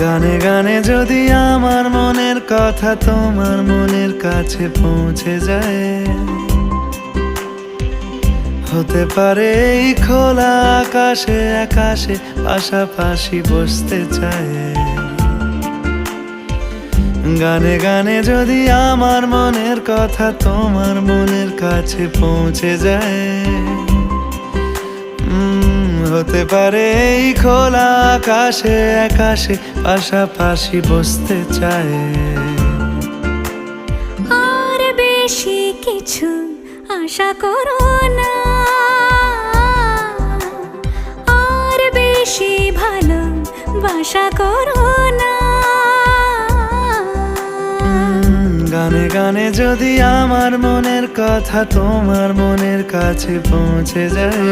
গানে গানে যদি আমার মনের কথা তোমার মনের কাছে পৌঁছে যায়, হতে পারে এই খোলা আকাশে আকাশে পাশাপাশি বসতে চায়। গানে গানে যদি আমার মনের কথা তোমার মনের কাছে পৌঁছে যায়, হতে পারে এই খোলা আকাশে আকাশে পাশাপাশি বসতে চায়। আর বেশি কিছু আশা করো না, আর বেশি ভালোবাসা করো না। গানে গানে যদি আমার মনের কথা তোমার মনের কাছে পৌঁছে যায়,